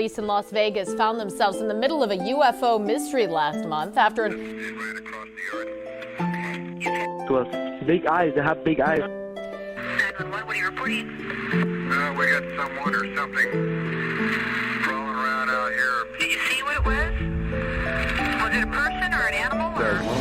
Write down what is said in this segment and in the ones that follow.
police in Las Vegas found themselves in the middle of a UFO mystery last month after Right across the yard. To us, big eyes. They have big eyes. 911, what are you reporting? We got someone or something crawling around out here. Did you see what it was? Was it a person or an animal or?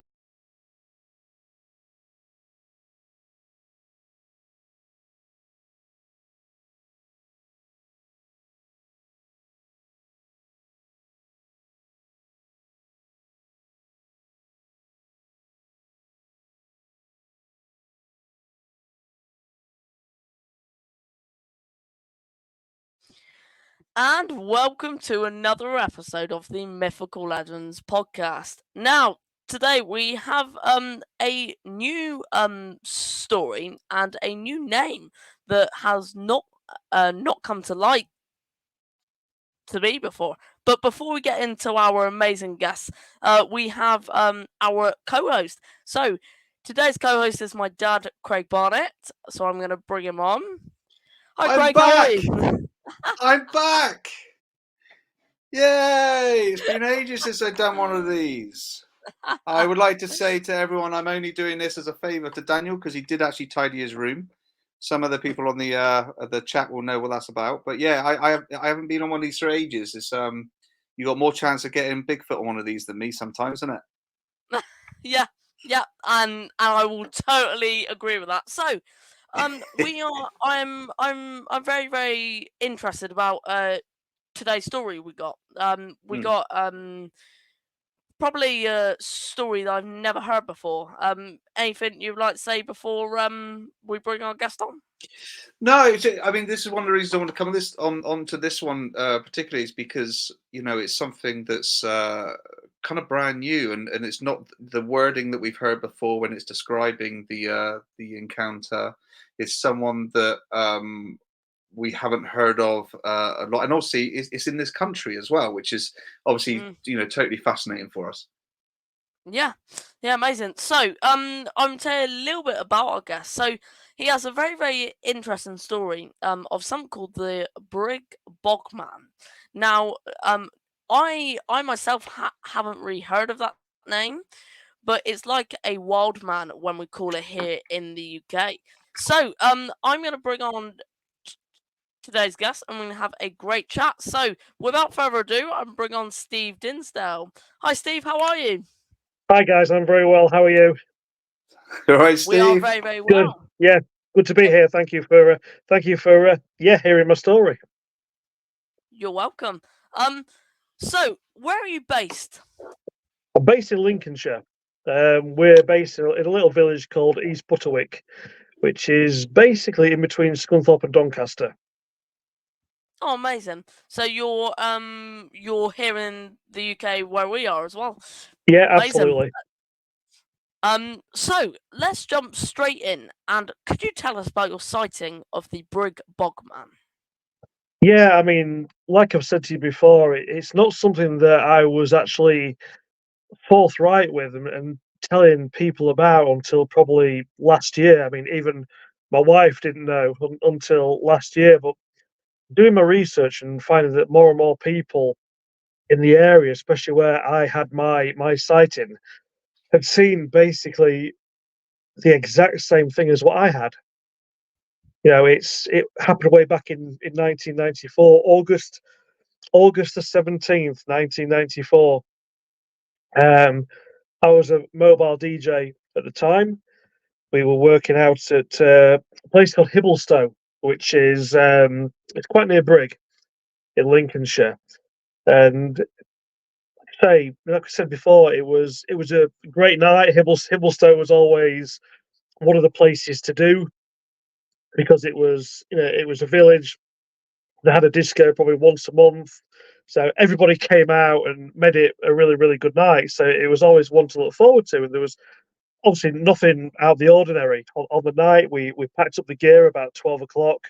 And welcome to another episode of the Mythical Legends podcast. Now, today we have a new story and a new name that has not come to light to me before. But before we get into our amazing guests, we have our co-host. So today's co-host is my dad, Craig Barnett. So I'm going to bring him on. Hi, I'm Craig. back! How are you? I'm back! Yay! It's been ages since I've done one of these. I would like to say to everyone, I'm only doing this as a favour to Daniel because he did actually tidy his room. Some other people on the chat will know what that's about. But yeah, I haven't been on one of these for ages. It's you got more chance of getting Bigfoot on one of these than me sometimes, isn't it? Yeah, and I will totally agree with that. So, I'm very very interested about today's story we got. We got probably a story that I've never heard before. Anything you'd like to say before we bring our guest on? No, I mean, this is one of the reasons I want to come onto this one particularly is because, you know, it's something that's kind of brand new and it's not the wording that we've heard before when it's describing the encounter. It's someone that we haven't heard of a lot, and also it's in this country as well, which is obviously totally fascinating for us. Yeah, amazing. So, I'm tell you a little bit about our guest. So, he has a very, very interesting story of something called the Brigg Bog Man. Now, I myself haven't really heard of that name, but it's like a wild man when we call it here in the UK. So, I'm going to bring on today's guest and we're going to have a great chat. So, without further ado, I'm bring on Steve Dinsdale. Hi, Steve. How are you? Hi guys, I'm very well. How are you? All right, Steve. We are very, very Good. well. Yeah, good to be here. Thank you for hearing my story. You're welcome. So where are you based? I'm based in Lincolnshire. We're based in a little village called East Butterwick, which is basically in between Scunthorpe and Doncaster. Oh, amazing. So you're here in the UK where we are as well. Yeah, Amazing. absolutely. So let's jump straight in. And could you tell us about your sighting of the Brigg Bog Man? Yeah, I mean, like I've said to you before, it's not something that I was actually forthright with and telling people about until probably last year. I mean, even my wife didn't know until last year, but doing my research and finding that more and more people in the area, especially where I had my sighting, had seen basically the exact same thing as what I had. You know, it happened way back in 1994, August the 17th, 1994. I was a mobile DJ at the time. We were working out at a place called Hibblestow, which is it's quite near Brigg in Lincolnshire. And say, like I said before, it was a great night. Hibblestow was always one of the places to do because it was a village. They had a disco probably once a month, so everybody came out and made it a really really good night. So it was always one to look forward to, and there was obviously nothing out of the ordinary on the night. We packed up the gear about 12 o'clock,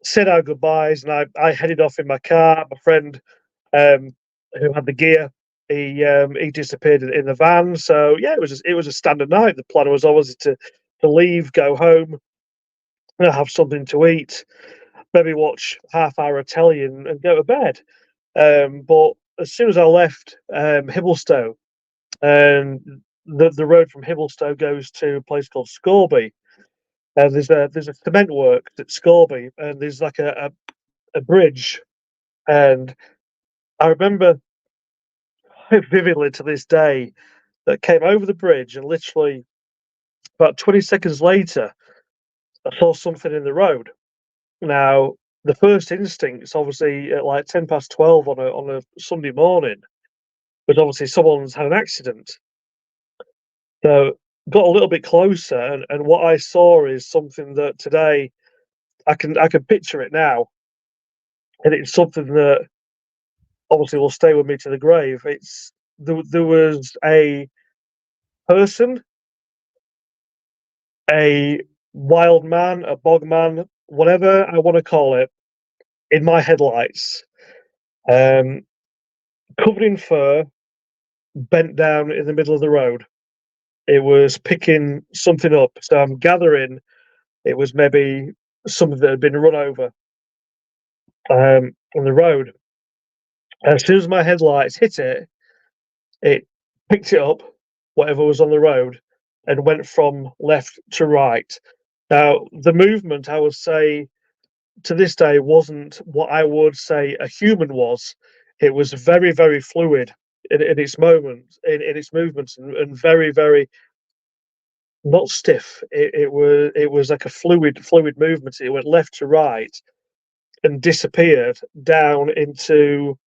said our goodbyes, and I headed off in my car. My friend who had the gear, he disappeared in the van. So yeah, it was a standard night. The plan was always to leave, go home, have something to eat, maybe watch half-hour telly and go to bed. But as soon as I left Hibblestow, and the road from Hibblestow goes to a place called Scorby, and there's a cement work at Scorby, and there's like a bridge, and I remember vividly to this day that came over the bridge, and literally about 20 seconds later, I saw something in the road. Now, the first instincts, obviously, at like 12 on a Sunday morning, was obviously someone's had an accident. So, got a little bit closer, and what I saw is something that today I can picture it now, and it's something that obviously will stay with me to the grave. There was a person, a wild man, a bog man, whatever I want to call it, in my headlights, um, covered in fur, bent down in the middle of the road. It was picking something up, so I'm gathering it was maybe something that had been run over on the road. As soon as my headlights hit it, it picked it up, whatever was on the road, and went from left to right. Now, the movement, I would say, to this day, wasn't what I would say a human was. It was very, very fluid in its moments, in its movements, and very, very not stiff. It was like a fluid movement. It went left to right and disappeared down into.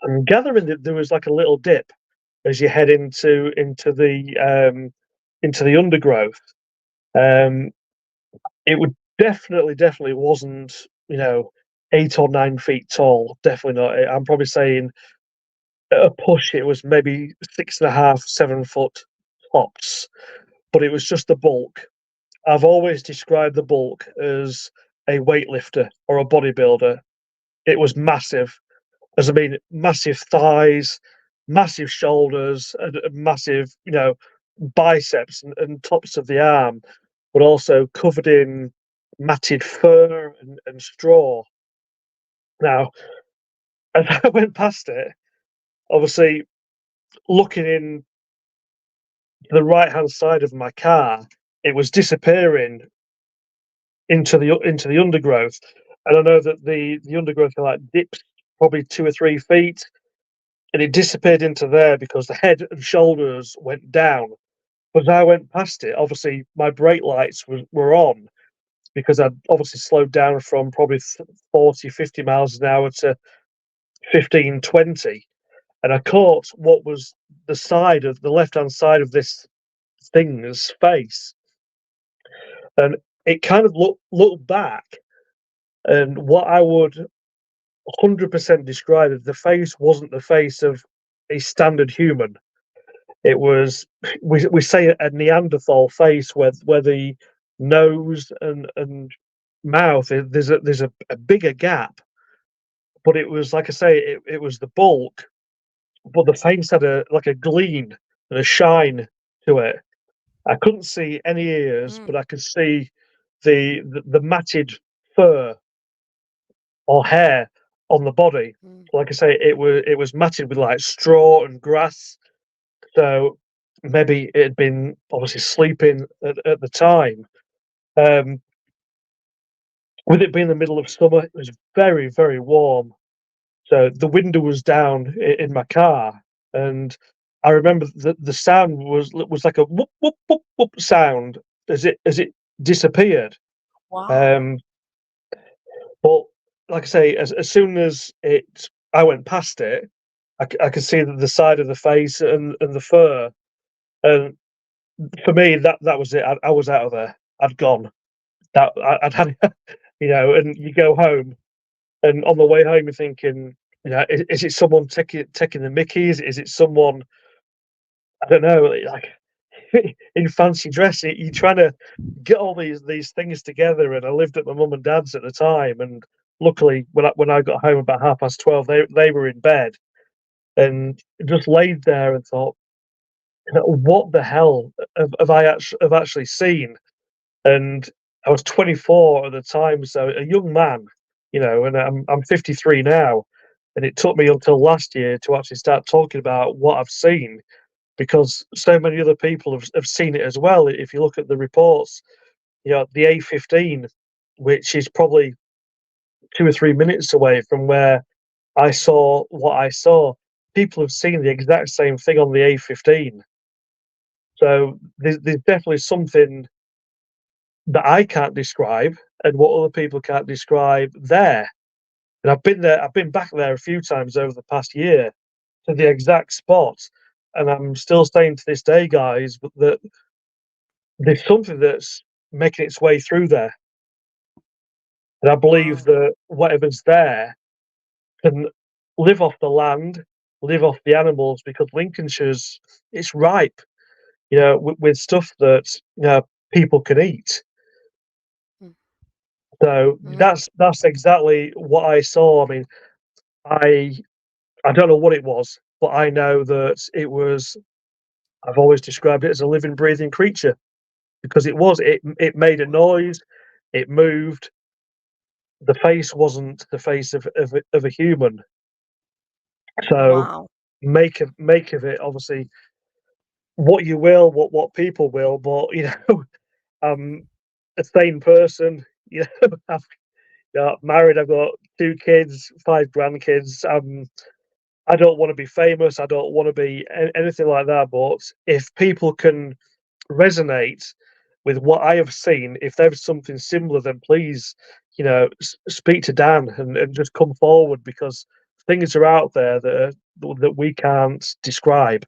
I'm gathering that there was like a little dip as you head into the undergrowth. Um, it would definitely wasn't, 8 or 9 feet tall. Definitely not. I'm probably saying at a push it was maybe 6.5, 7 foot tops, but it was just the bulk. I've always described the bulk as a weightlifter or a bodybuilder. It was massive, as I mean, massive thighs, massive shoulders, and massive, biceps and tops of the arm, but also covered in matted fur and straw. Now, as I went past it, obviously looking in the right hand side of my car, it was disappearing into the undergrowth. And I know that the undergrowth like dips probably 2 or 3 feet, and it disappeared into there because the head and shoulders went down. But as I went past it, obviously my brake lights were on because I'd obviously slowed down from probably 40, 50 miles an hour to 15, 20. And I caught what was the left hand side of this thing's face. And it kind of looked back, and what I would 100% describe as the face wasn't the face of a standard human. It was we say a Neanderthal face where the nose and mouth there's a bigger gap, but it was like I say it was the bulk, but the face had a gleam and a shine to it. I couldn't see any ears, Mm, but I could see the matted fur or hair on the body. mm, Like I say, it was matted with like straw and grass. So maybe it had been obviously sleeping at the time. Um, with it being the middle of summer, it was very, very warm. So the window was down in my car, and I remember the sound was like a whoop whoop whoop whoop sound as it disappeared. wow. Um, but like I say, as soon as I went past it, I could see the side of the face and the fur, and for me that was it. I was out of there. I'd gone. I'd had, and you go home, and on the way home you're thinking, is it someone taking the Mickeys? Is it someone I don't know, like in fancy dress? You're trying to get all these things together. And I lived at my mum and dad's at the time, and luckily when I got home about 12:30, they were in bed, and just laid there and thought, what the hell have actually seen? And I was 24 at the time, so a young man, and I'm 53 now. And it took me until last year to actually start talking about what I've seen, because so many other people have seen it as well. If you look at the reports, the A15, which is probably 2 or 3 minutes away from where I saw what I saw, people have seen the exact same thing on the A15. So there's definitely something that I can't describe and what other people can't describe there. And I've been there, I've been back there a few times over the past year to the exact spot. And I'm still saying to this day, guys, that there's something that's making its way through there. And I believe Wow. that whatever's there can live off the land, live off the animals, because Lincolnshire's, it's ripe, with stuff that people can eat. Mm. So Mm. that's exactly what I saw. I mean, I I don't know what it was, but I know that it was. I've always described it as a living, breathing creature because it was. It made a noise. It moved. The face wasn't the face of a human. So Wow. make of it obviously what you will, what people will, but I'm a sane person. I've married. I've got 2 kids, 5 grandkids. I don't want to be famous. I don't want to be anything like that. But if people can resonate with what I have seen, if there's something similar, then please, speak to Dan and just come forward, because things are out there that we can't describe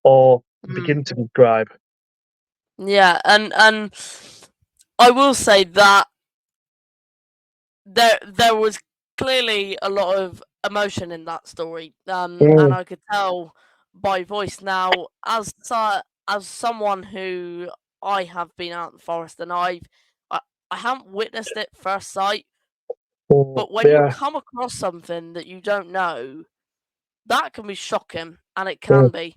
or Mm. begin to describe. Yeah, and I will say that there was clearly a lot of emotion in that story, and Mm, I could tell by voice. Now, as someone who I have been out in the forest, and I, I haven't witnessed it first sight, mm, but when you yeah. come across something that you don't know, that can be shocking, and it Mm, can be,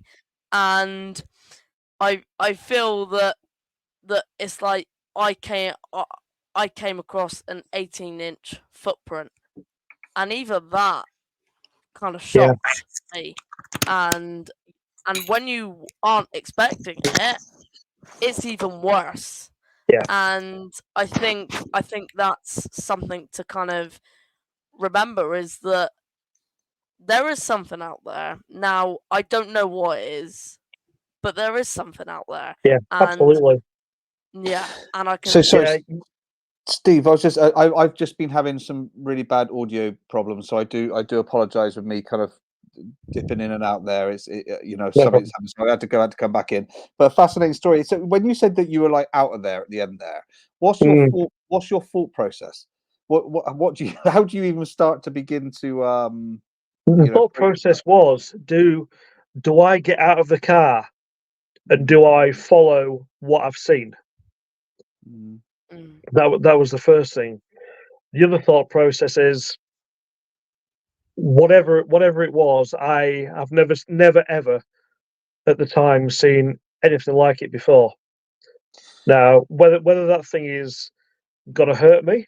and I feel that it's like I came across an 18-inch footprint, and even that kind of yeah. shocked me. And when you aren't expecting it, it's even worse. Yeah. And I think that's something to kind of remember, is that there is something out there. Now, I don't know what it is, but there is something out there. Yeah. And Absolutely. yeah, and I So can sorry, Yeah. Steve. I was just I've just been having some really bad audio problems, so I do apologise with me kind of dipping in and out there. No Something's problem. happened, so I had to come back in. But a fascinating story. So when you said that you were like out of there at the end there, Mm. what's your thought process? What do you how do you even start to begin to The thought cope with that? process was: do I get out of the car and Mm, do I follow what I've seen? mm, mm, That was the first thing. The other thought process is whatever it was. I've never ever at the time seen anything like it before. Now, whether that thing is gonna hurt me,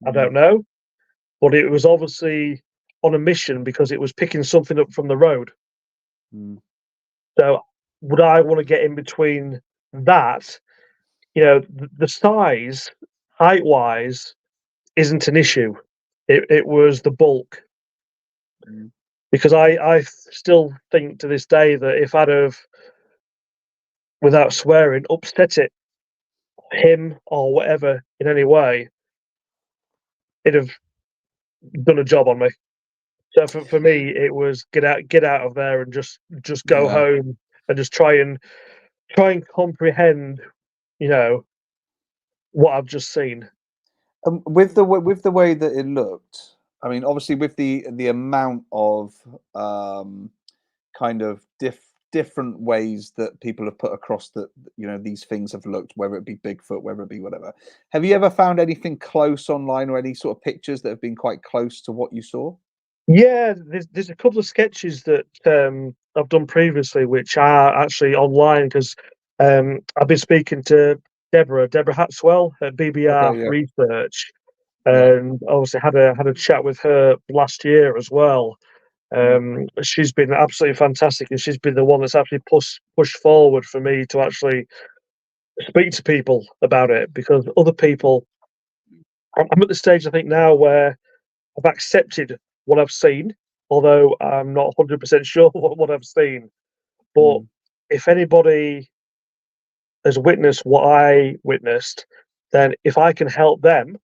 I mm, don't know. But it was obviously on a mission because it was picking something up from the road. mm, So would I want to get in between that? The size, height wise, isn't an issue. It was the bulk, mm. because I still think to this day that if I'd have, without swearing, upset him or whatever in any way, it'd have done a job on me. So for me, it was get out of there and just go Yeah. home and just try and comprehend, you know, what I've just seen. With with the way that it looked, I mean, obviously with the amount of kind of different ways that people have put across that these things have looked, whether it be Bigfoot, whether it be whatever. Have you ever found anything close online or any sort of pictures that have been quite close to what you saw? Yeah, there's a couple of sketches that I've done previously, which are actually online because I've been speaking to Deborah Hatswell at BBR Okay, yeah, Research, yeah. and obviously had a chat with her last year as well. She's been absolutely fantastic, and she's been the one that's actually pushed forward for me to actually speak to people about it, because other people, I'm at the stage I think now where I've accepted what I've seen, although I'm not 100% sure what I've seen. But Mm. if anybody has witnessed what I witnessed, then if I can help them,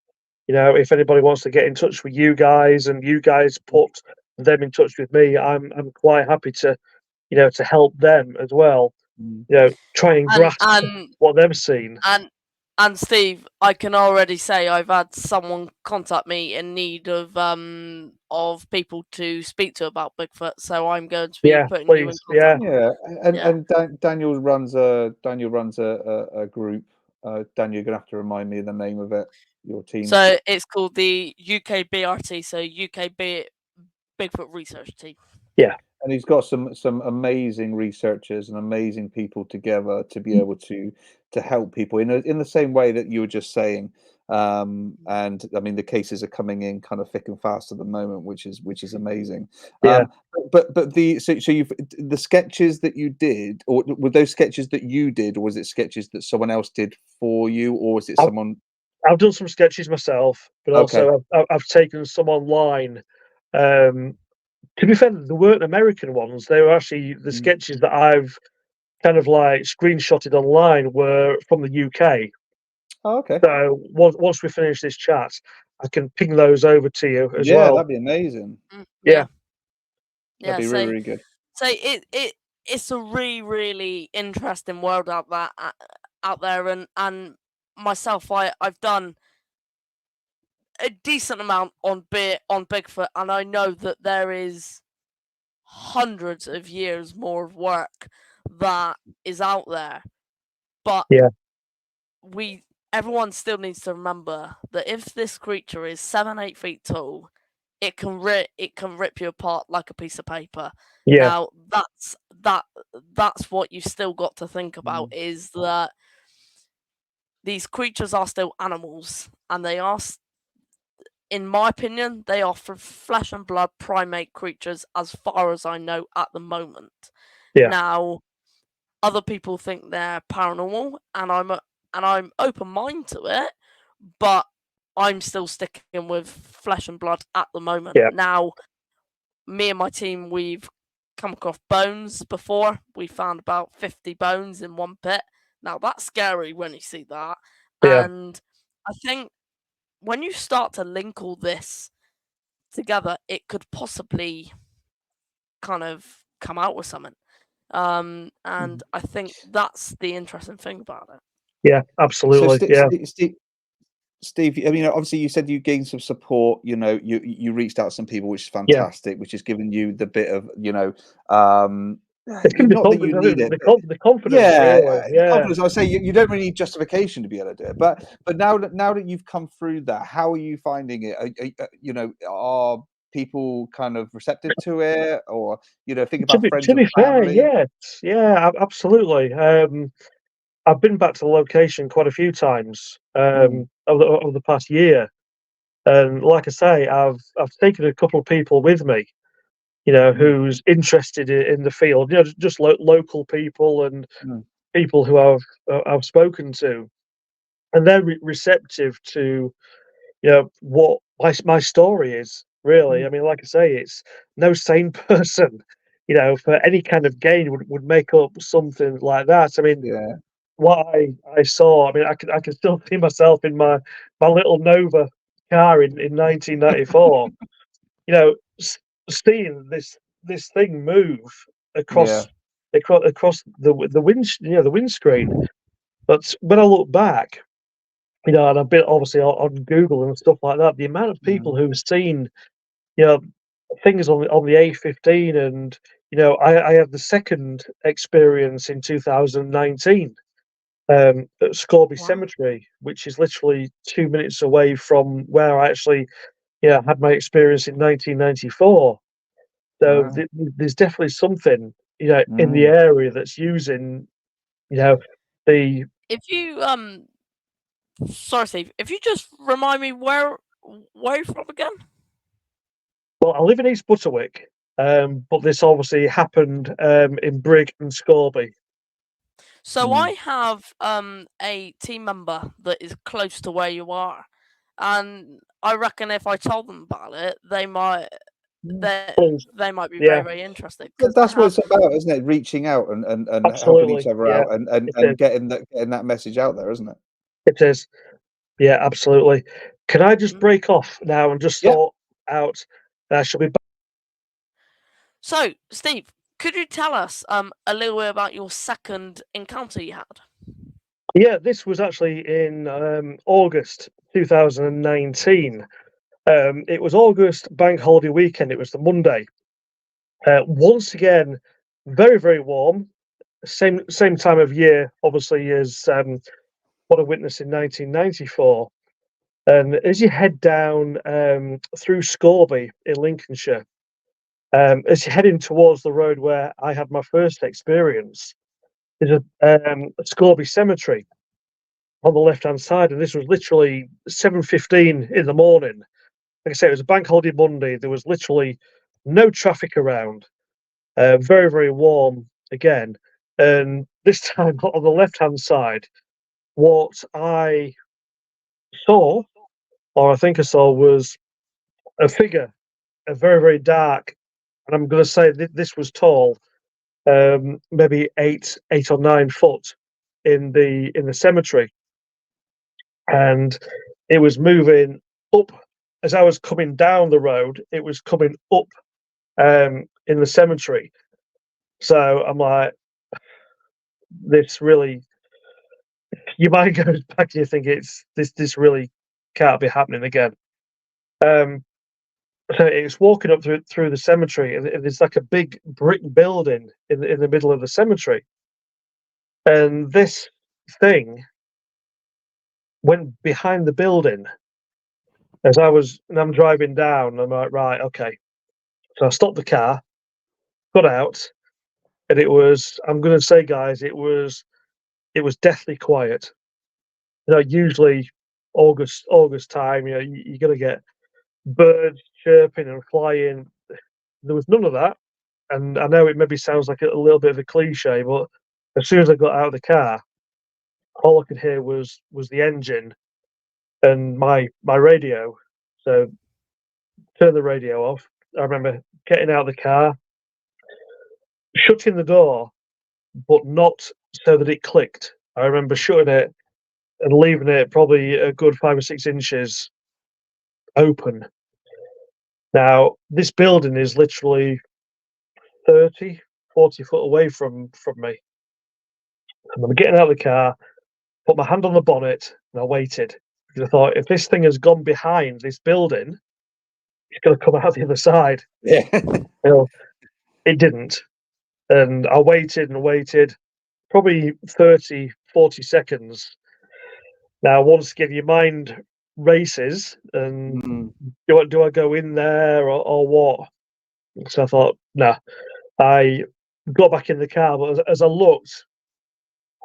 if anybody wants to get in touch with you guys and you guys put them in touch with me, I'm quite happy to help them as well. Mm. Try and And grasp and what they've seen. and Steve, I can already say I've had someone contact me in need of people to speak to about Bigfoot, so I'm going to be Yeah, putting you in please. Yeah, contact. Yeah, and Yeah. Daniel runs a group. Daniel, you're gonna have to remind me of the name of it. Your team. So it's called the UK BRT, so Bigfoot Research Team. yeah, And he's got some amazing researchers and amazing people together to be able to help people in the same way that you were just saying. And I mean, the cases are coming in kind of thick and fast at the moment, which is amazing. yeah. But so you've the sketches that you did, or were those sketches that you did, or was it sketches that someone else did for you, or was it I've, someone? I've done some sketches myself, but Okay. also I've taken some online. To be fair, there weren't American ones. They were actually the Mm. sketches that I've kind of like screenshotted online were from the UK. Oh, okay. So once we finish this chat, I can ping those over to you as Yeah, well. that'd be amazing. Yeah, That'd Yeah. be really, really good. So it's a really, really interesting world out there, and myself, I've done a decent amount on Bigfoot, and I know that there is hundreds of years more of work that is out there, but yeah, everyone still needs to remember that if this creature is 7-8 feet tall, it can rip you apart like a piece of paper. yeah, Now that's what you still got to think about, is that these creatures are still animals, and they are, in my opinion, they are flesh and blood primate creatures as far as I know at the moment. yeah, Now, other people think they're paranormal, and I'm open minded to it, but I'm still sticking with flesh and blood at the moment. yeah, Now, me and my team, we've come across bones before. We found about 50 bones in one pit. Now that's scary when you see that. yeah. And I think when you start to link all this together, it could possibly kind of come out with something. And I think that's the interesting thing about it. Yeah, So, absolutely. Yeah, Steve, I mean, obviously, you said you gained some support. You reached out to some people, which is yeah. fantastic, which has given you the bit of, um, It's gonna be not that you need it. the confidence, Yeah, really. Yeah. confidence. I say you don't really need justification to be able to do it. But now that you've come through that, how are you finding it? Are people kind of receptive to it, or think To about be friends to and be fair, family? yes, yeah, absolutely. I've been back to the location quite a few times Mm, over the past year, and like I say, I've taken a couple of people with me, mm, who's interested in the field. Just local people and mm, people who I've spoken to, and they're receptive to what my story is. Really, mm. I mean, like I say, it's no sane person, for any kind of gain would make up something like that. I mean, Yeah, what I saw, I mean, I can still see myself in my little Nova car in 1994. Seeing this thing move yeah, across across the windscreen. But when I look back, and I've been obviously on Google and stuff like that, the amount of people mm, who've seen, you know, things on the A15, and I had the second experience in 2019 at Scorby Wow. Cemetery, which is literally 2 minutes away from where I actually had my experience in 1994. So wow, there's definitely something in the mm. area that's using you know the If you sorry, Steve, if you just remind me where you're from again? well, I live in East Butterwick, but this obviously happened in Brigg and Scorby. So I have a team member that is close to where you are, and I reckon if I told them about it, they might they might be Yeah. very interested. But 'Cause that's they what have, it's about, isn't it? Reaching out and helping Absolutely, each other yeah, out and, it and, is. and getting that message out there, isn't it? It is. Yeah, absolutely. Can I just break off now and just Yeah. sort out? I shall be back. So, Steve, could you tell us a little bit about your second encounter you had? Yeah, this was actually in August 2019. It was August bank holiday weekend. It was the Monday. Once again, very very warm. Same time of year, obviously, as what I witnessed in 1994. And as you head down through Scorby in Lincolnshire, as you're heading towards the road where I had my first experience, there's a Scorby cemetery on the left hand side, and this was literally 7:15 in the morning. Like I say, it was a bank holiday Monday. There was literally no traffic around. Very very warm again, and this time on the left hand side, what I saw, or I think I saw, was a figure, a very very dark, and I'm going to say this was tall, maybe 8 or 9 foot in the cemetery, and it was moving up as I was coming down the road. It was coming up in the cemetery. So I'm like, this really, your mind goes back and you think it's this really can't be happening again. Um, so it's walking up through the cemetery, and there's like a big brick building in the middle of the cemetery, and this thing went behind the building as and I'm driving down. I'm like, right, okay. So I stopped the car, got out, and it was, I'm gonna say, guys, it was deathly quiet. Usually August time, you're gonna get birds chirping and flying. There was none of that. And I know it maybe sounds like a little bit of a cliche, but as soon as I got out of the car, all I could hear was the engine and my radio. So turn the radio off. I remember getting out of the car, shutting the door, but not so that it clicked. I remember shutting it and leaving it probably a good 5 or 6 inches open. Now, this building is literally 30, 40 foot away from me. I remember getting out of the car, put my hand on the bonnet, and I waited. Because I thought, if this thing has gone behind this building, it's going to come out the other side. Yeah. Well, it didn't. And I waited and waited, probably 30, 40 seconds. Now, once again, your mind races, and do I go in there or what? So I thought, no. I got back in the car, but as I looked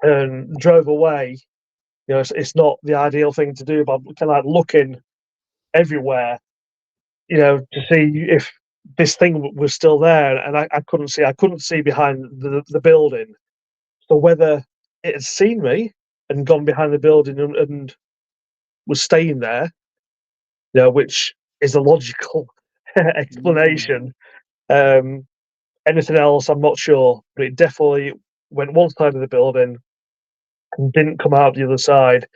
and drove away, it's not the ideal thing to do, but I'm kind of like looking everywhere, to see if this thing was still there, and I couldn't see. I couldn't see behind the building. So whether it had seen me and gone behind the building and was staying there, which is a logical explanation. Anything else, I'm not sure, but it definitely went one side of the building and didn't come out the other side.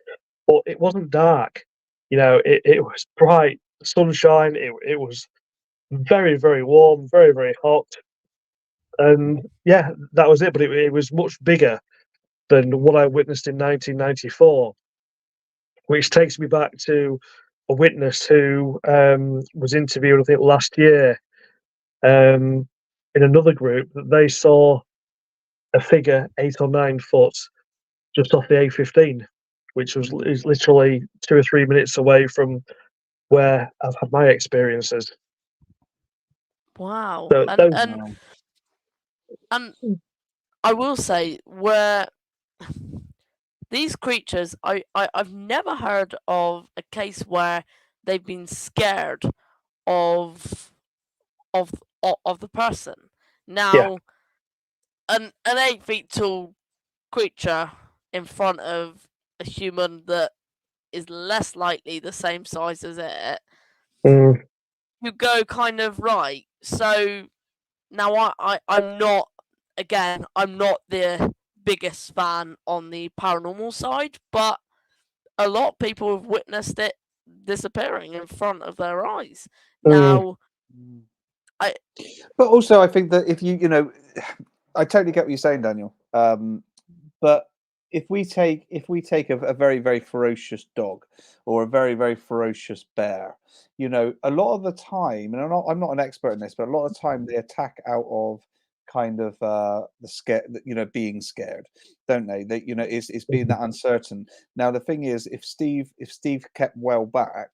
But it wasn't dark. It was bright sunshine. It was very, very warm, very, very hot. And yeah, that was it. But it was much bigger than what I witnessed in 1994, which takes me back to a witness who was interviewed, I think, last year in another group, that they saw a figure 8 or 9 foot just off the A15, which is literally 2 or 3 minutes away from where I've had my experiences. Wow. So And those, and I will say, where these creatures, I've never heard of a case where they've been scared of of of the person. Now, an 8 feet tall creature in front of a human that is less likely the same size as it, Mm. you go kind of right. So now I'm not, again, I'm not the biggest fan on the paranormal side, but a lot of people have witnessed it disappearing in front of their eyes. Now, I But also, I think that if you know, I totally get what you're saying, Daniel. But if we take a very very ferocious dog or a very very ferocious bear, you know, a lot of the time, and I'm not an expert in this, but a lot of the time they attack out of kind of the scare, you know, being scared, don't they? They, you know, it's being that uncertain. Now the thing is, if Steve kept well back,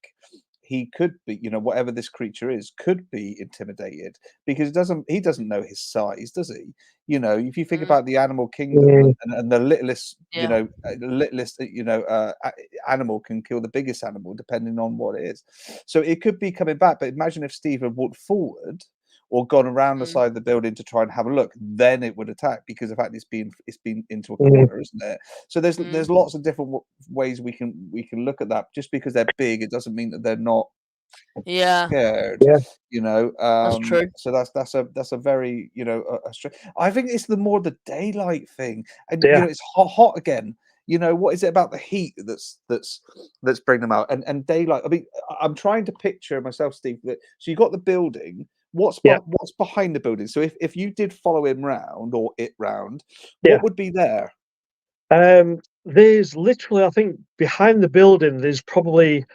he could be, you know, whatever this creature is, could be intimidated because he doesn't know his size, does he? You know, if you think about the animal kingdom and the littlest, you Yeah. know, animal can kill the biggest animal depending on what it is. So it could be coming back. But imagine if Steve had walked forward or gone around the side of the building to try and have a look, then it would attack because the fact it's been into a corner, isn't it? So there's lots of different ways we can look at that. Just because they're big, it doesn't mean that they're not Yeah, scared. Yeah. You know, that's true. so that's a very, you know, I think it's the more the daylight thing, and you Yeah. know, it's hot again. You know, what is it about the heat that's bringing them out and daylight? I mean, I'm trying to picture myself, Steve. So you got the building. What's Yeah. what's behind the building? So if you did follow him round or it round, Yeah. what would be there? There's literally, I think, behind the building, there's probably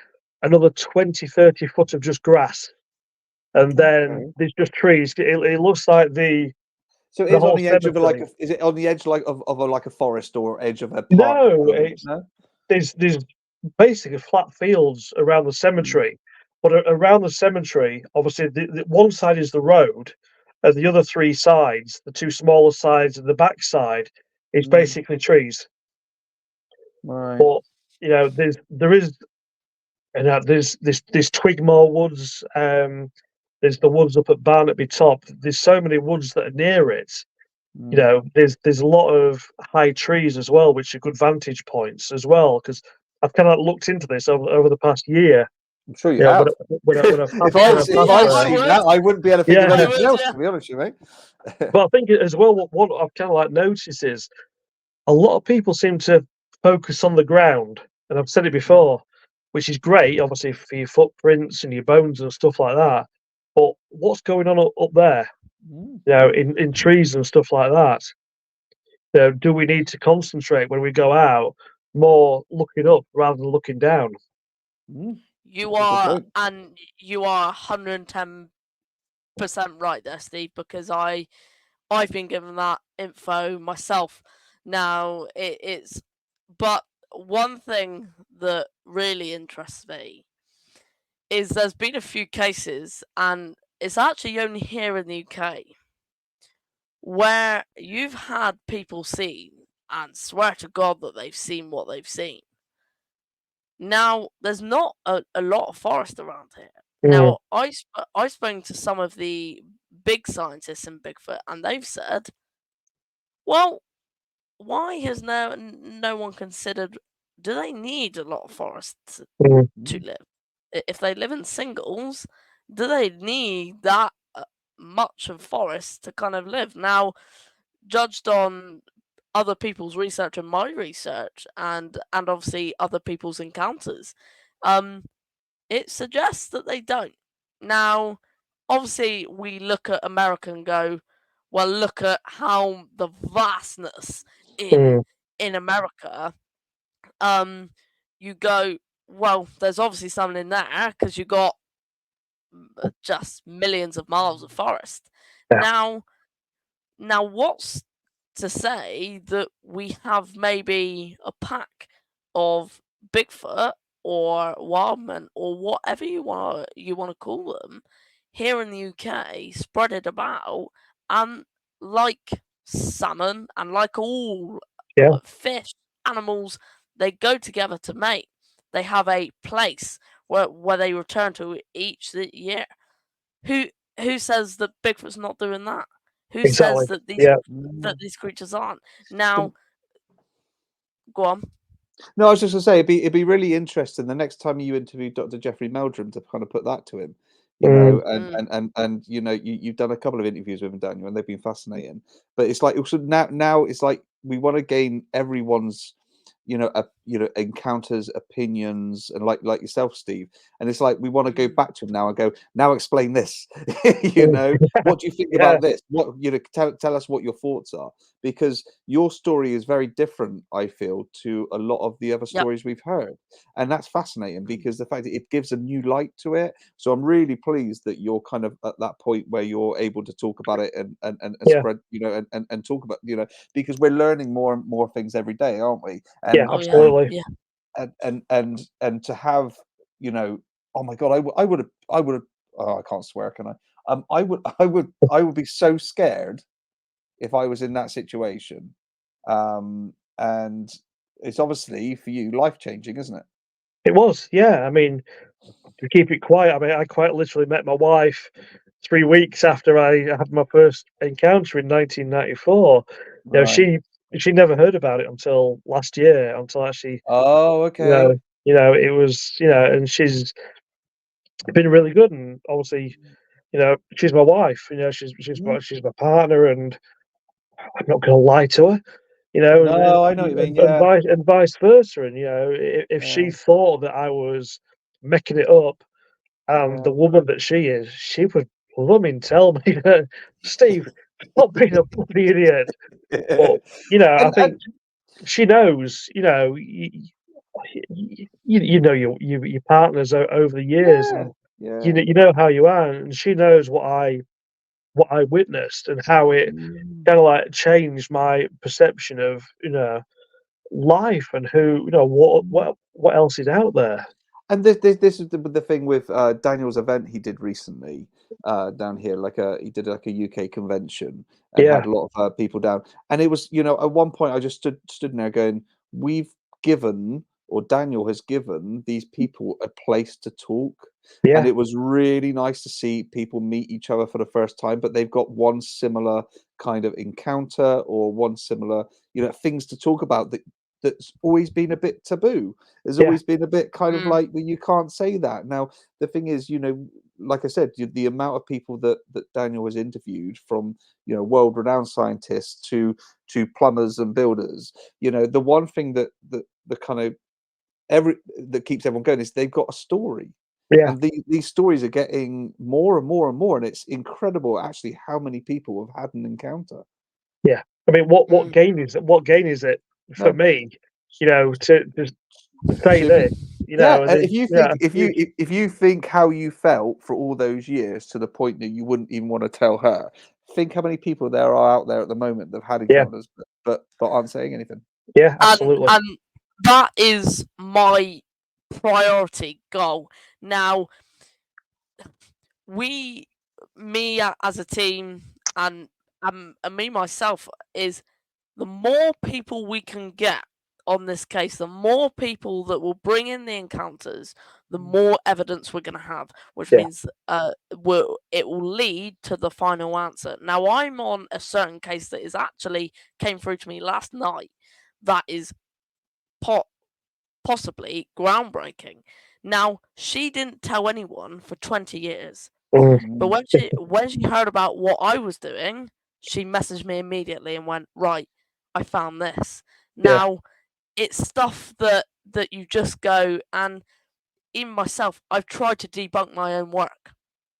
another 20, 30 foot of just grass. And then Okay. there's just trees. It looks like the So it's on whole the edge of cemetery. is it on the edge of a forest or edge of a park? No, No. there's basically flat fields around the cemetery. But around the cemetery, obviously, the one side is the road, and the other three sides, the two smaller sides and the back side, is basically trees. Right. But you know, there is, there's Twigmore Woods. There's the woods up at Barnaby Top. There's so many woods that are near it. You know, there's a lot of high trees as well, which are good vantage points as well. Because I've kind of looked into this over the past year. I'm sure you You know, have. when I If passed I'd I seen would. that, I wouldn't be able to think of Yeah. I anything would, else, yeah. to be honest with you, mate. But I think as well, what I've kind of like noticed is a lot of people seem to focus on the ground, and I've said it before, which is great, obviously for your footprints and your bones and stuff like that. But what's going on up there? You know, in trees and stuff like that. You know, do we need to concentrate when we go out more looking up rather than looking down? You That's a good are, point. and you are 110% right there, Steve, because I've been given that info myself. Now it's, but one thing that really interests me is there's been a few cases, and it's actually only here in the UK, where you've had people seen and swear to God that they've seen what they've seen. Now, there's not a lot of forest around here. Now, I spoke to some of the big scientists in Bigfoot, and they've said, well, why has no one considered, do they need a lot of forests to live? If they live in singles, do they need that much of forest to kind of live? Now, judged on other people's research and my research, and obviously other people's encounters, it suggests that they don't. Now, obviously, we look at America and go, well, look at how the vastness in America. You go, well, there's obviously something in there because you got just millions of miles of forest. Yeah. Now, what's to say that we have maybe a pack of Bigfoot or Wildman or whatever you want to call them here in the UK, spread it about, and like salmon and like all Yeah. fish, animals, they go together to mate. They have a place where they return to each year. Who who says that Bigfoot's not doing that? Who Exactly. says that Yeah. these creatures aren't? Now, go on. No, I was just going to say it'd be really interesting the next time you interview Dr. Jeffrey Meldrum to kind of put that to him, you know, and you know you've done a couple of interviews with him, Daniel, and they've been fascinating. But it's like also now it's like we want to gain everyone's, encounters, opinions, and like yourself, Steve. And it's like we want to go back to him now and go, now explain this. What do you think Yeah. about this? What tell us what your thoughts are, because your story is very different, I feel, to a lot of the other Yep. stories we've heard. And that's fascinating because the fact that it gives a new light to it. So I'm really pleased that you're kind of at that point where you're able to talk about it and Yeah. spread, and talk about, because we're learning more and more things every day, aren't we? Yeah, Oh, absolutely. yeah. And to have, oh my God, I would have, oh, I can't swear, can I? I would be so scared if I was in that situation. And it's obviously for you life changing, isn't it? It was, yeah. I mean, to keep it quiet, I mean, I quite literally met my wife 3 weeks after I had my first encounter in 1994. You know, Right. she never heard about it until last year, until actually, Oh, you know, okay. it was, and she's been really good, and obviously, she's my wife. She's my partner, and I'm not going to lie to her. No, I know what you mean. And Yeah. vice versa. And if she Yeah. thought that I was making it up, and Yeah. the woman that she is, she would blooming tell me that, Steve, stop being a bloody idiot. But I think And she knows. You know your partners over the years, yeah, and yeah. you know how you are, and she knows what I witnessed and how it Mm. kind of like changed my perception of life and who what else is out there. And this is the thing with Daniel's event he did recently down here. He did like a UK convention and Yeah, had a lot of people down. And it was, at one point I just stood in there going, we've given, or Daniel has given these people a place to talk. And yeah, it was really nice to see people meet each other for the first time, but they've got one similar kind of encounter or one similar, things to talk about that's always been a bit taboo. There's yeah, always been a bit kind of Mm. like, well, you can't say that. Now, the thing is, like I said, the amount of people that Daniel has interviewed, from world-renowned scientists to plumbers and builders, the one thing that the kind of that keeps everyone going is they've got a story. yeah, And these stories are getting more and more and more, and it's incredible actually how many people have had an encounter. yeah. I mean, what Mm. gain is it? What gain is it for No. me? To just say this, Yeah, and and then, if you think if you think how you felt for all those years to the point that you wouldn't even want to tell her, think how many people there are out there at the moment that have had yeah, encounters but aren't saying anything. yeah, and absolutely, and that is my priority goal. Now, as a team, and me myself, is the more people we can get on this case, the more people that will bring in the encounters, the more evidence we're going to have, which yeah, means it will lead to the final answer. Now, I'm on a certain case that is actually came through to me last night that is possibly groundbreaking. Now, she didn't tell anyone for 20 years, mm, but Mm. when she heard about what I was doing, she messaged me immediately and went, "Right, I found this." yeah. Now, it's stuff that you just go, and even myself, I've tried to debunk my own work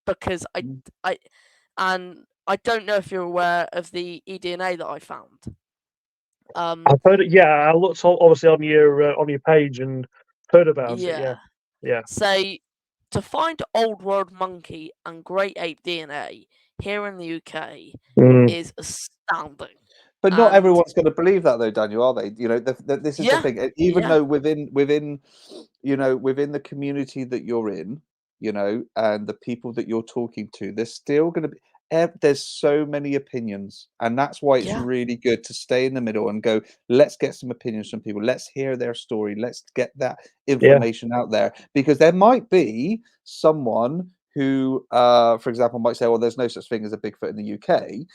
because Mm. I don't know if you're aware of the eDNA that I found. I've heard it. Yeah, I looked obviously on your page and heard about it. Yeah, Yeah. yeah, So, to find old world monkey and great ape DNA here in the UK mm, is astounding. But not And everyone's going to believe that, though, Daniel, are they? This is the yeah, thing. Even yeah, though within the community that you're in, and the people that you're talking to, there's still going to be. There's so many opinions, and that's why it's yeah, really good to stay in the middle and go. Let's get some opinions from people. Let's hear their story. Let's get that yeah, information out there, because there might be someone who, for example, might say, well, there's no such thing as a Bigfoot in the UK,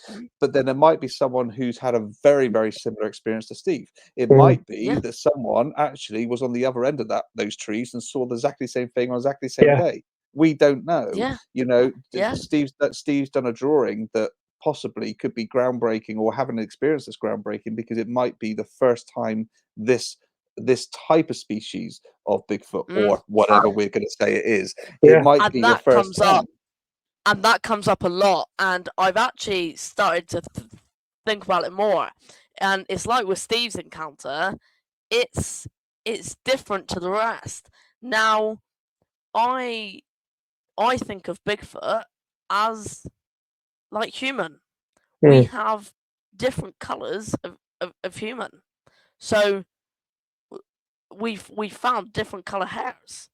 but then there might be someone who's had a very, very similar experience to Steve. It might be Yeah. that someone actually was on the other end of those trees and saw the exactly same thing on exactly the same Yeah. day. We don't know. Yeah. You know, Yeah. Steve's done a drawing that possibly could be groundbreaking or have an experience that's groundbreaking because it might be the first time this type of species of Bigfoot or whatever we're going to say it is, it Yeah. might And be the that first comes time. up, and that comes up a lot. And I've actually started to think about it more. And it's like with Steve's encounter, it's different to the rest. Now, I think of Bigfoot as like human. We have different colours of human. So we found different colour hairs.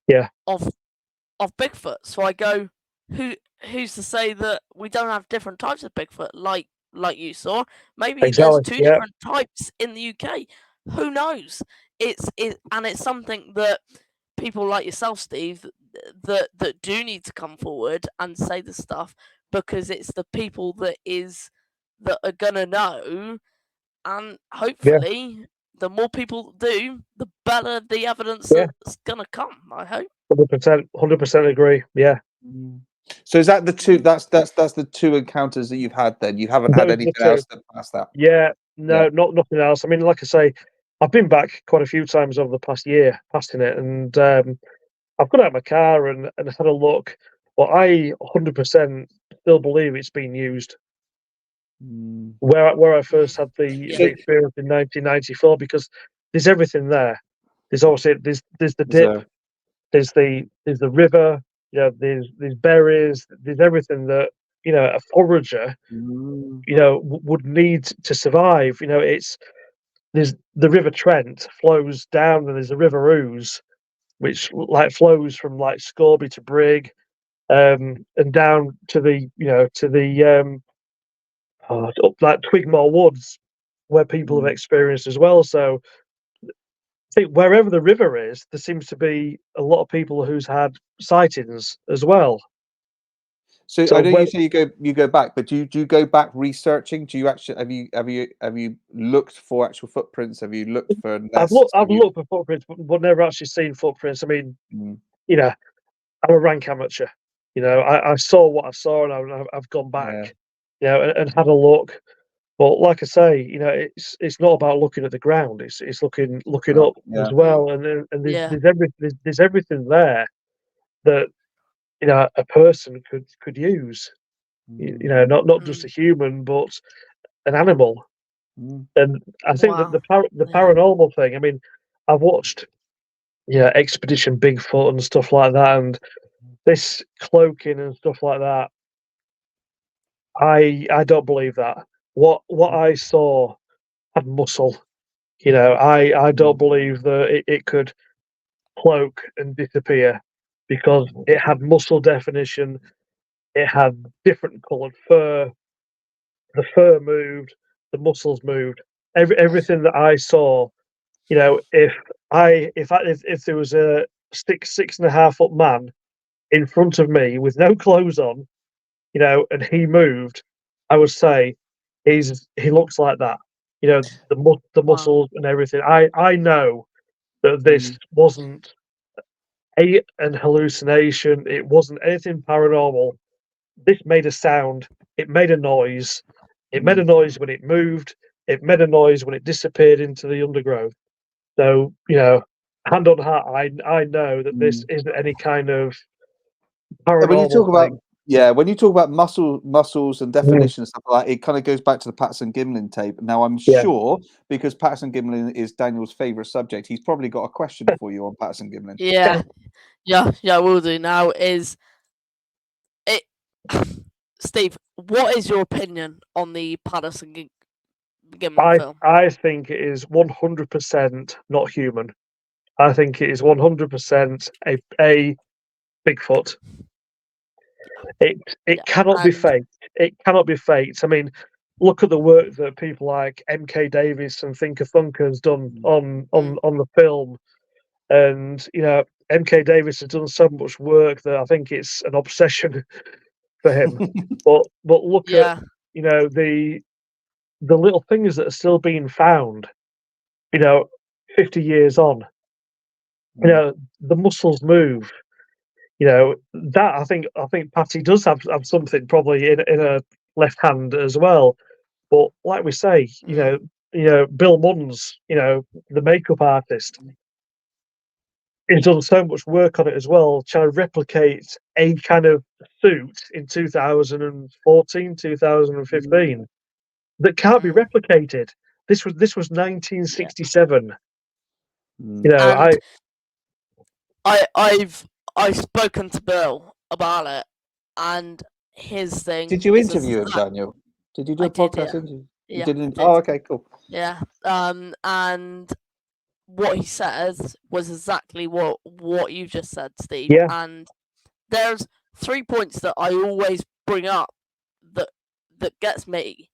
Yeah. Of Bigfoot. So I go, who's to say that we don't have different types of Bigfoot like you saw? Maybe there's Exactly. two Yeah. different types in the UK. Who knows? It's something that people like yourself, Steve, that do need to come forward and say the stuff, because it's the people that are gonna know, and hopefully the more people do, the better the evidence Yeah. that's gonna come. I hope. 100% agree. Yeah. So is that the two? That's the two encounters that you've had. Then you haven't had Those are the anything two. else past that. Yeah. No, Yeah. nothing else. I mean, like I say, I've been back quite a few times over the past year, passing it, and I've got out of my car and had a look. But I 100% still believe it's been used. Where I first had the Yeah. experience in 1994, because there's everything there. There's obviously there's the dip, there's the river, you know, there's berries, there's everything that, you know, a forager, you know, would need to survive. You know, there's the River Trent flows down, and there's the River Ouse, which like flows from like Scorby to Brigg, and down to the, you know, to the up like Twigmore Woods, where people have experienced as well. So I think wherever the river is, there seems to be a lot of people who's had sightings as well. So So I know when you say you go back, but do you go back researching? Do you actually have you looked for actual footprints? Have you looked for nests? I've looked for footprints, but never actually seen footprints. I mean, you know, I'm a rank amateur. You know, I saw what I saw, and I've gone back, Yeah. you know, and had a look. But like I say, you know, it's not about looking at the ground. It's looking Right, up yeah. as well, and Yeah. there's everything there that, you know, a person could use. You know, not just a human, but an animal. And I think that Wow. the Yeah. paranormal thing. I mean, I've watched, yeah, Expedition Bigfoot and stuff like that, and this cloaking and stuff like that. I don't believe that. What I saw had muscle. You know, I don't believe that it could cloak and disappear, because it had muscle definition. It had different coloured fur. The fur moved. The muscles moved. Everything that I saw. You know, if there was a 6.5 foot man in front of me with no clothes on, you know, and he moved, I would say he looks like that. You know, the Wow. muscles and everything. I know that this wasn't an hallucination. It wasn't anything paranormal. This made a sound. It made a noise. It made a noise when it moved. It made a noise when it disappeared into the undergrowth. So, you know, hand on heart, I know that this isn't any kind of And when you paranormal talk about thing. when you talk about muscles and Mm, definition and stuff like that, it kind of goes back to the Patterson Gimlin tape. Now I'm yeah. sure, because Patterson Gimlin is Daniel's favourite subject, he's probably got a question for you on Patterson Gimlin. Yeah. Yeah, we'll do now. Is it Steve, what is your opinion on the Patterson Gimlin film? I think it is 100% not human. I think it is 100% a Bigfoot. It Yeah, cannot be and faked. It cannot be faked. I mean, look at the work that people like M.K. Davis and Thinker Thunker's done on the film. And MK Davis has done so much work that I think it's an obsession for him. But look at Yeah. the little things that are still being found. 50 years on, the muscles move. That I think Patty does have something probably in her left hand as well. But like we say, Bill Munns, the makeup artist, he's done so much work on it as well, trying to replicate a kind of suit in 2014, 2015 that can't be replicated. This was 1967. And I I've spoken to Bill about it, and his thing Did you is interview him, Daniel? Did you do I a did, podcast yeah. interview? You Yeah, didn't. I Oh, did. okay, cool. Yeah. And what he says was exactly what you just said, Steve. Yeah. And there's 3 points that I always bring up that gets me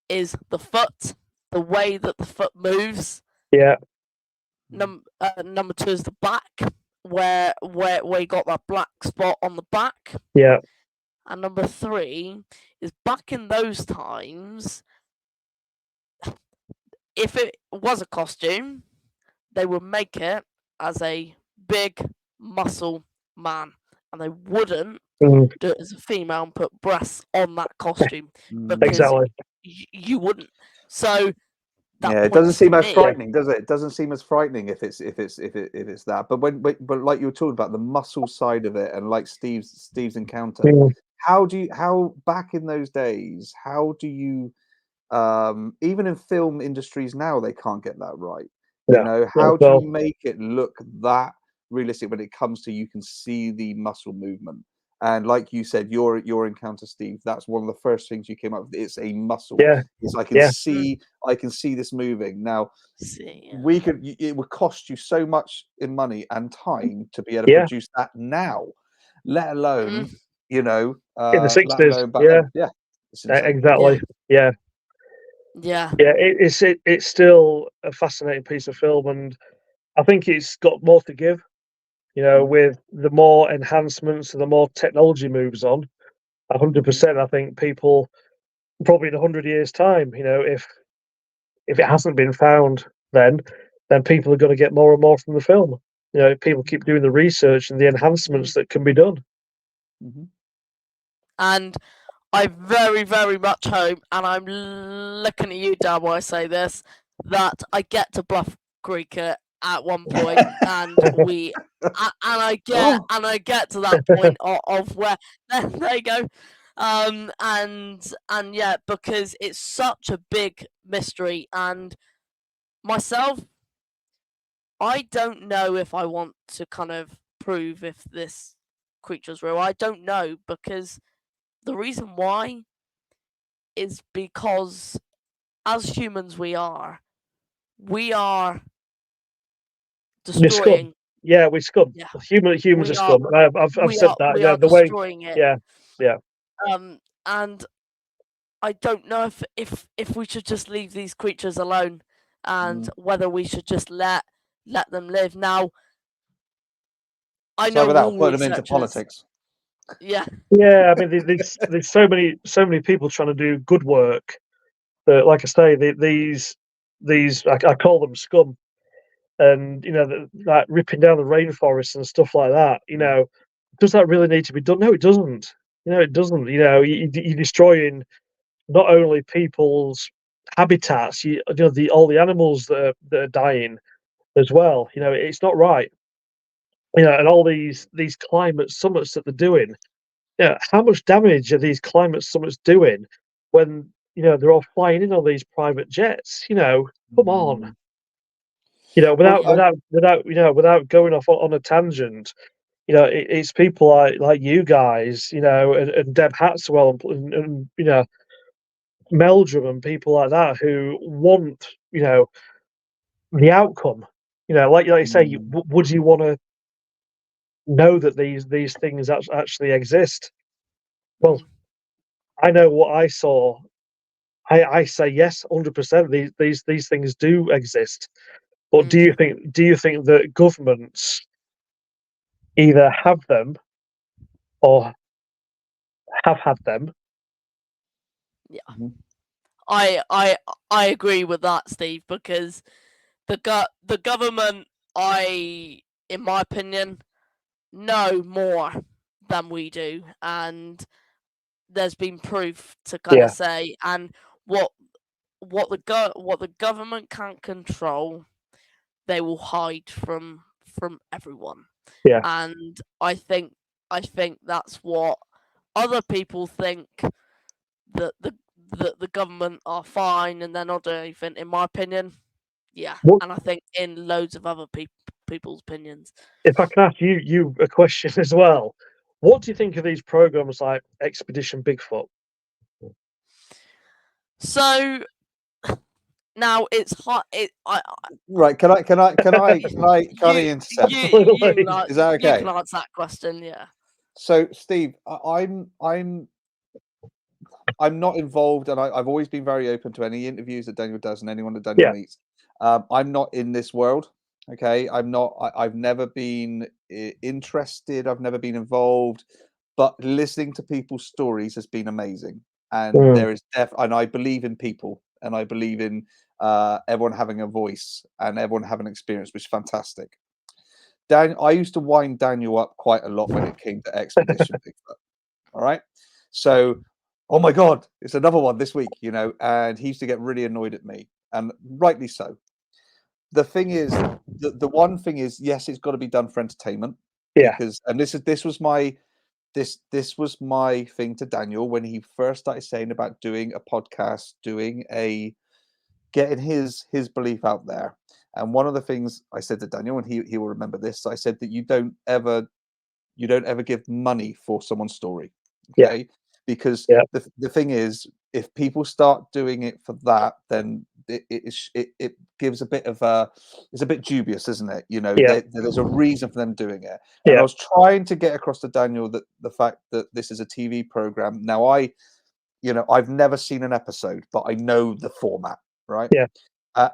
is the foot, the way that the foot moves. Yeah. Number 2 is the back, where you got that black spot on the back. Yeah. And number 3 is back in those times, if it was a costume, they would make it as a big muscle man, and they wouldn't Mm, do it as a female and put breasts on that costume because exactly. you wouldn't. So that Yeah, it doesn't points to seem as me. frightening, does it? It doesn't seem as frightening if it's that. But but like you were talking about the muscle side of it, and like Steve's encounter, Mm, how back in those days, how do you even in film industries now they can't get that right. yeah. How do Well, you make it look that realistic when it comes to you can see the muscle movement? And like you said, your encounter, Steve, that's one of the first things you came up with. It's a muscle. yeah. It's I Yeah. can see this moving. Now See, yeah. it would cost you so much in money and time to be able to Yeah. produce that now, let alone In the let 60s. alone back Yeah. then. Yeah, it's insane. Exactly. Yeah. Yeah. It's still a fascinating piece of film, and I think it's got more to give. With the more enhancements and the more technology moves on, 100%. I think people probably in 100 years' time, if it hasn't been found, then people are going to get more and more from the film. People keep doing the research and the enhancements that can be done. And I very, very much hope, and I'm looking at you, Dan, while I say this, that I get to Bluff Creek at one point, and I get to that point of where there you go, and yeah, because it's such a big mystery, and myself, I don't know if I want to kind of prove if this creature's real. I don't know, because the reason why is because as humans we are We're scum. destroying. Yeah, we're scum. Yeah, Humans we are are. scum. I've said that. We Yeah, are the way. destroying it. Yeah, yeah. And I don't know if we should just leave these creatures alone, and whether we should just let them live. Now, I So know without all putting them into researchers. politics. Yeah, Yeah, I mean, there's so many people trying to do good work that, like I say, these I call them scum, and like ripping down the rainforests and stuff like that. Does that really need to be done? No, it doesn't. It doesn't. You're destroying not only people's habitats, all the animals that are dying as well. It's not right. And all these climate summits that they're doing. How much damage are these climate summits doing when they're all flying in on these private jets? Come on. Well, Without going off on a tangent. It's people like you guys, and Deb Hatswell and Meldrum and people like that who want, the outcome. Like you say, would you want to know that these things actually exist? Well, I know what I saw. I say yes, 100%. These things do exist, But do you think that governments either have them or have had them? Yeah. Mhm. I agree with that, Steve, because the government, in my opinion, know more than we do, and there's been proof to kind Yeah. of say, and what the government can't control, they will hide from everyone. Yeah. And I think that's what other people think, that the government are fine and they're not doing anything. In my opinion, yeah, What, and I think in loads of other people's opinions. if I can ask you a question as well, what do you think of these programs like Expedition Bigfoot? So now it's hot. Right? Can I intercept? You Is that you okay? can answer that question. Yeah. So, Steve, I'm not involved, and I've always been very open to any interviews that Daniel does and anyone that Daniel Yeah. meets. I'm not in this world. Okay, I'm not. I've never been interested. I've never been involved, but listening to people's stories has been amazing. And there is and I believe in people, and I believe in everyone having a voice and everyone having experience, which is fantastic. I used to wind Daniel up quite a lot when it came to Expedition Bigfoot. All right. So, oh my God, it's another one this week, and he used to get really annoyed at me, and rightly so. The thing is, the one thing is, yes, it's got to be done for entertainment. Yeah. Because, and this was my thing to Daniel when he first started saying about doing a podcast, getting his belief out there. And one of the things I said to Daniel, and he will remember this, I said that you don't ever give money for someone's story. Okay. Yeah. Because Yeah. the thing is, if people start doing it for that, then it gives a bit of it's a bit dubious, isn't it? Yeah. There's a reason for them doing it. And Yeah. I was trying to get across to Daniel that the fact that this is a TV program. Now I've never seen an episode, but I know the format, right? Yeah.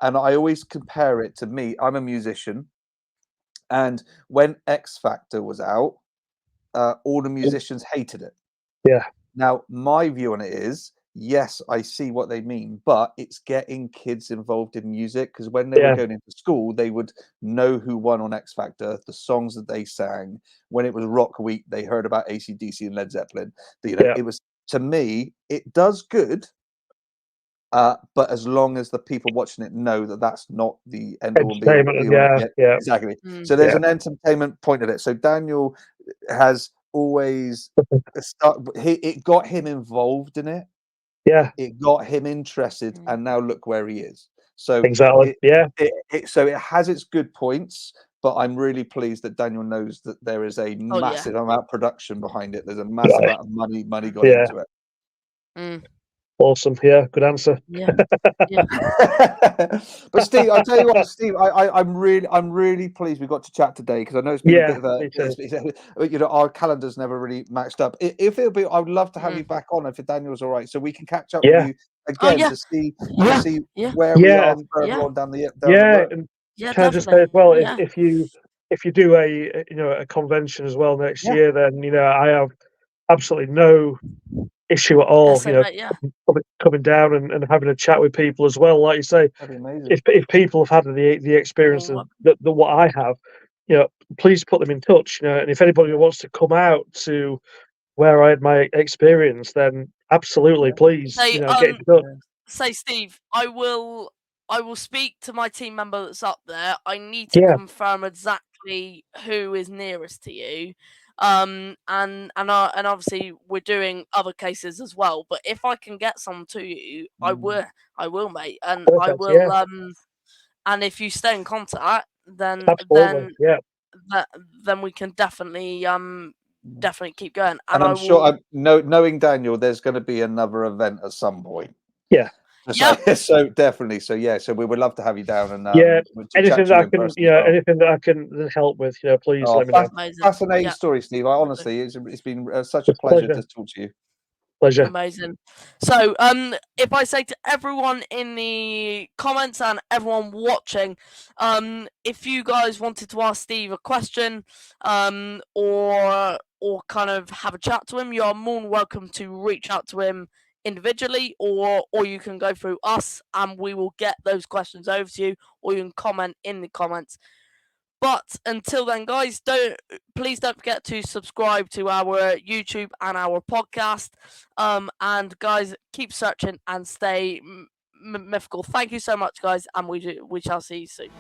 And I always compare it to me. I'm a musician, and when X Factor was out, all the musicians hated it. Yeah. Now, my view on it is, yes, I see what they mean, but it's getting kids involved in music, because when they were Yeah. going into school, they would know who won on X Factor, the songs that they sang. When it was Rock Week, they heard about AC/DC and Led Zeppelin. Yeah. It was, to me, it does good, but as long as the people watching it know that that's not the end all and be all. Entertainment, yeah. Exactly. So there's Yeah. an entertainment point of it. So Daniel has always it got him involved in it. Yeah. It got him interested, and now look where he is. So Exactly. Yeah. so it has its good points, but I'm really pleased that Daniel knows that there is a Oh, yeah. massive amount of production behind it. There's a massive amount of money gone Yeah. into it. Mm. Awesome. Yeah. Good answer. Yeah. Yeah. But Steve, I'll tell you what, Steve, I'm really pleased we got to chat today, because I know it's been a bit of a, me too. our calendars never really matched up. If it'll be, I would love to have you back on if Daniel's all right, so we can catch up with Yeah. you Oh, again yeah. to see Yeah. where we Yeah. are further Yeah. on down the Yeah. road. And Yeah, can I just say as well, definitely. Yeah. if you do a convention as well next Yeah. year, then I have absolutely no issue at all. So, mate, yeah. Coming down and having a chat with people as well. Like you say, That'd be amazing. if people have had the experience that what I have, please put them in touch. And if anybody wants to come out to where I had my experience, then absolutely, please, Say, get in touch. say, Steve, I will speak to my team member that's up there. I need to Yeah. confirm exactly who is nearest to you. And obviously we're doing other cases as well. But if I can get some to you, I will, mate. And I Perfect, will. yeah. And if you stay in contact, then Absolutely, yeah. then we can definitely keep going. And I'm sure, knowing Daniel, there's going to be another event at some point. Yeah. Yeah. So definitely. So yeah. So we would love to have you down and anything that I can, anything that I can help with, please let me know. Fascinating story, Steve. Honestly, it's been such a pleasure to talk to you. Pleasure. Amazing. So, if I say to everyone in the comments and everyone watching, if you guys wanted to ask Steve a question, or kind of have a chat to him, you are more than welcome to reach out to him individually, or you can go through us and we will get those questions over to you, or you can comment in the comments. But until then, guys, please don't forget to subscribe to our YouTube and our podcast. And guys, keep searching and stay mythical. Thank you so much, guys, and we shall see you soon.